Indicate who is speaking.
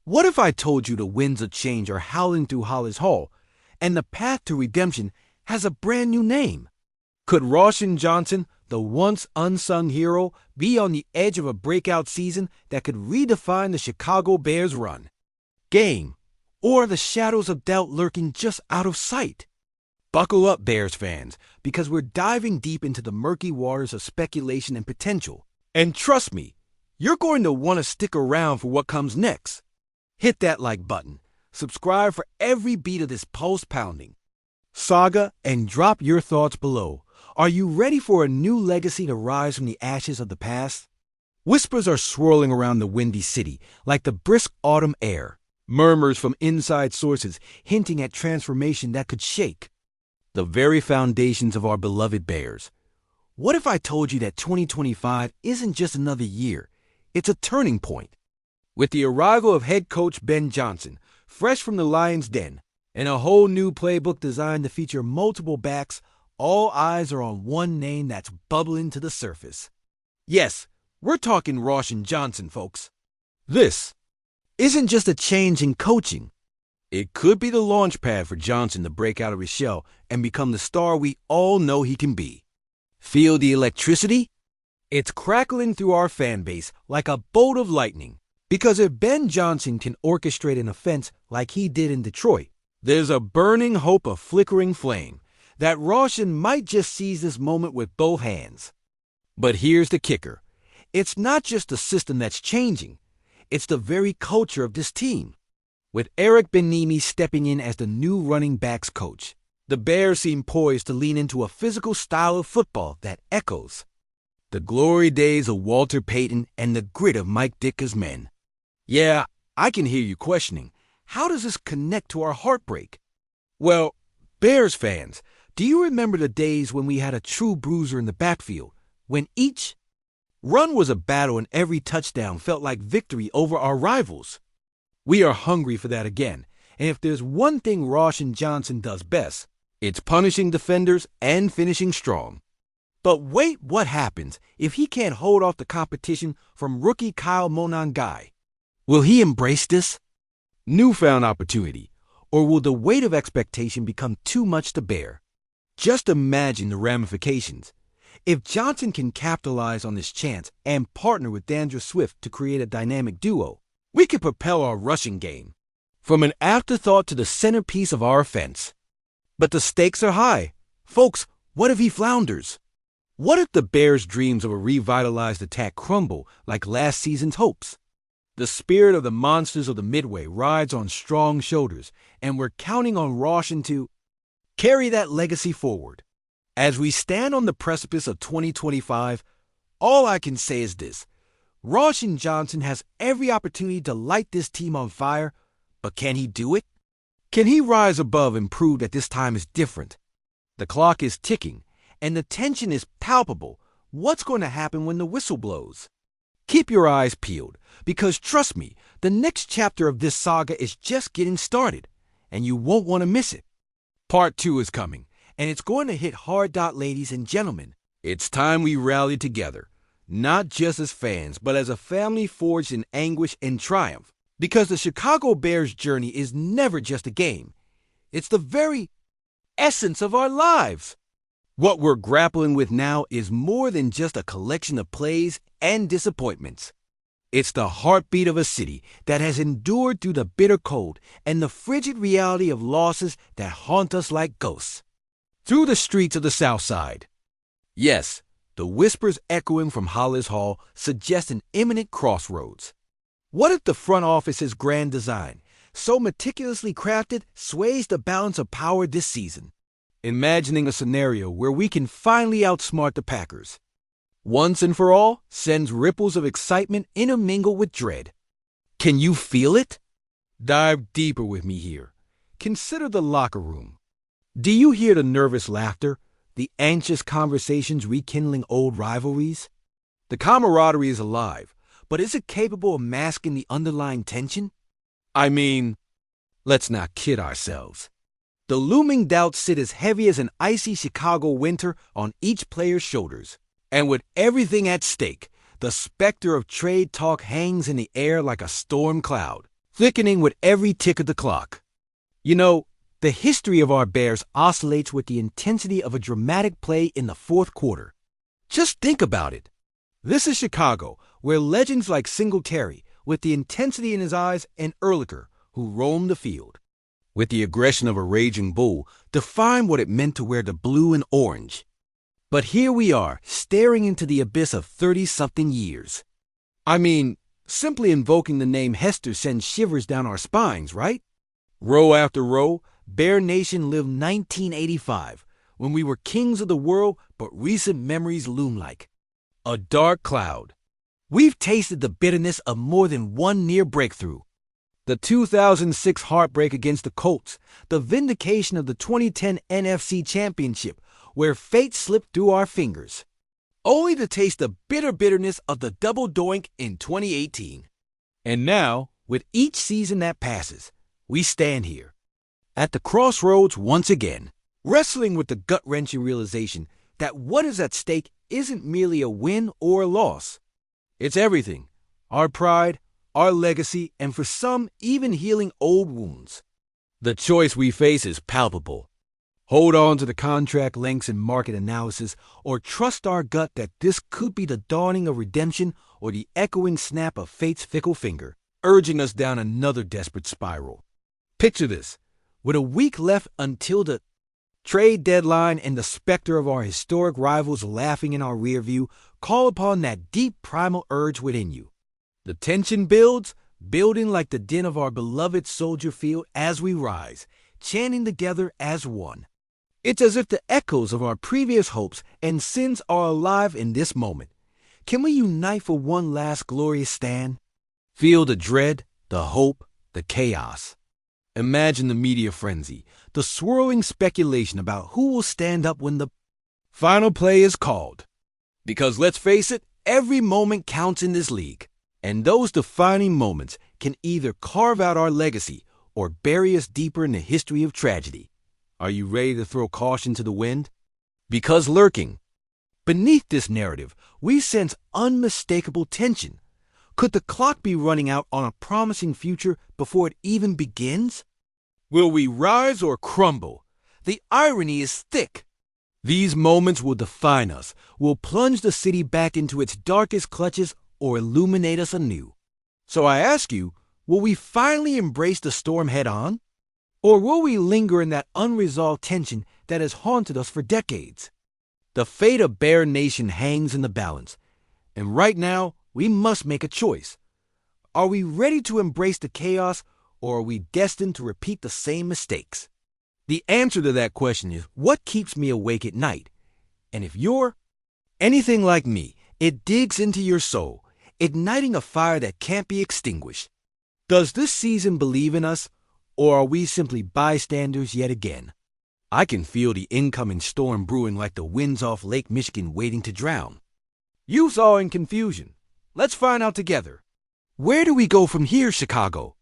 Speaker 1: What if I told you the winds of change are howling through Hollis Hall, and the path to redemption has a brand new name? Could Roschon Johnson, the once unsung hero, be on the edge of a breakout season that could redefine the Chicago Bears' run? Game, or are the shadows of doubt lurking just out of sight? Buckle up, Bears fans, because we're diving deep into the murky waters of speculation and potential. And trust me, you're going to want to stick around for what comes next. Hit that like button, subscribe for every beat of this pulse-pounding saga, and drop your thoughts below. Are you ready for a new legacy to rise from the ashes of the past? Whispers are swirling around the windy city like the brisk autumn air, murmurs from inside sources hinting at transformation that could shake the very foundations of our beloved Bears. What if I told you that 2025 isn't just another year, it's a turning point? With the arrival of head coach Ben Johnson, fresh from the Lions' den, and a whole new playbook designed to feature multiple backs, all eyes are on one name that's bubbling to the surface. Yes, we're talking Roschon Johnson, folks. This isn't just a change in coaching. It could be the launch pad for Johnson to break out of his shell and become the star we all know he can be. Feel the electricity? It's crackling through our fan base like a bolt of lightning. Because if Ben Johnson can orchestrate an offense like he did in Detroit, there's a burning hope of flickering flame that Roschon might just seize this moment with both hands. But here's the kicker. It's not just the system that's changing. It's the very culture of this team. With Eric Bieniemy stepping in as the new running backs coach, the Bears seem poised to lean into a physical style of football that echoes the glory days of Walter Payton and the grit of Mike Ditka's men. Yeah, I can hear you questioning, how does this connect to our heartbreak? Well, Bears fans, do you remember the days when we had a true bruiser in the backfield, when each run was a battle and every touchdown felt like victory over our rivals? We are hungry for that again, and if there's one thing Roschon Johnson does best, it's punishing defenders and finishing strong. But wait, what happens if he can't hold off the competition from rookie Kyle Monangai? Will he embrace this newfound opportunity, or will the weight of expectation become too much to bear? Just imagine the ramifications. If Johnson can capitalize on this chance and partner with D'Andre Swift to create a dynamic duo, we could propel our rushing game from an afterthought to the centerpiece of our offense. But the stakes are high. Folks, what if he flounders? What if the Bears' dreams of a revitalized attack crumble like last season's hopes? The spirit of the monsters of the Midway rides on strong shoulders, and we're counting on Roschon to carry that legacy forward. As we stand on the precipice of 2025, all I can say is this. Roschon Johnson has every opportunity to light this team on fire, but can he do it? Can he rise above and prove that this time is different? The clock is ticking, and the tension is palpable. What's going to happen when the whistle blows? Keep your eyes peeled, because trust me, the next chapter of this saga is just getting started, and you won't want to miss it. Part 2 is coming, and it's going to hit hard. Ladies and gentlemen, it's time we rally together, not just as fans, but as a family forged in anguish and triumph, because the Chicago Bears journey is never just a game. It's the very essence of our lives. What we're grappling with now is more than just a collection of plays and disappointments. It's the heartbeat of a city that has endured through the bitter cold and the frigid reality of losses that haunt us like ghosts. Through the streets of the South Side. Yes, the whispers echoing from Hollis Hall suggest an imminent crossroads. What if the front office's grand design, so meticulously crafted, sways the balance of power this season? Imagining a scenario where we can finally outsmart the Packers, once and for all, sends ripples of excitement intermingled with dread. Can you feel it? Dive deeper with me here. Consider the locker room. Do you hear the nervous laughter, the anxious conversations rekindling old rivalries? The camaraderie is alive, but is it capable of masking the underlying tension? I mean, let's not kid ourselves. The looming doubts sit as heavy as an icy Chicago winter on each player's shoulders. And with everything at stake, the specter of trade talk hangs in the air like a storm cloud. thickening with every tick of the clock. You know, the history of our Bears oscillates with the intensity of a dramatic play in the fourth quarter. Just think about it. This is Chicago, where legends like Singletary, with the intensity in his eyes, and Ehrlicher, who roamed the field, with the aggression of a raging bull, defined what it meant to wear the blue and orange. But here we are, staring into the abyss of 30-something years. I mean, simply invoking the name Hester sends shivers down our spines, right? Row after row, Bear Nation lived 1985, when we were kings of the world, but recent memories loom like a dark cloud. We've tasted the bitterness of more than one near breakthrough. The 2006 heartbreak against the Colts, the vindication of the 2010 NFC Championship, where fate slipped through our fingers, only to taste the bitterness of the double doink in 2018. And now, with each season that passes, we stand here, at the crossroads once again, wrestling with the gut-wrenching realization that what is at stake isn't merely a win or a loss. It's everything: our pride, our legacy, and for some, even healing old wounds. The choice we face is palpable. Hold on to the contract lengths and market analysis, or trust our gut that this could be the dawning of redemption or the echoing snap of fate's fickle finger, urging us down another desperate spiral. Picture this: with a week left until the trade deadline and the specter of our historic rivals laughing in our rear view, call upon that deep primal urge within you. The tension builds, building like the din of our beloved Soldier Field as we rise, chanting together as one. It's as if the echoes of our previous hopes and sins are alive in this moment. Can we unite for one last glorious stand? Feel the dread, the hope, the chaos. Imagine the media frenzy, the swirling speculation about who will stand up when the final play is called. Because let's face it, every moment counts in this league. And those defining moments can either carve out our legacy or bury us deeper in the history of tragedy. Are you ready to throw caution to the wind? Because lurking beneath this narrative, we sense unmistakable tension. Could the clock be running out on a promising future before it even begins? Will we rise or crumble? The irony is thick. These moments will define us, will plunge the city back into its darkest clutches or illuminate us anew. So I ask you, will we finally embrace the storm head-on? Or will we linger in that unresolved tension that has haunted us for decades? The fate of Bear Nation hangs in the balance, and right now we must make a choice. Are we ready to embrace the chaos, or are we destined to repeat the same mistakes? The answer to that question is what keeps me awake at night. And if you're anything like me, it digs into your soul, igniting a fire that can't be extinguished. Does this season believe in us, or are we simply bystanders yet again? I can feel the incoming storm brewing like the winds off Lake Michigan waiting to drown. Youth's all in confusion. Let's find out together. Where do we go from here, Chicago?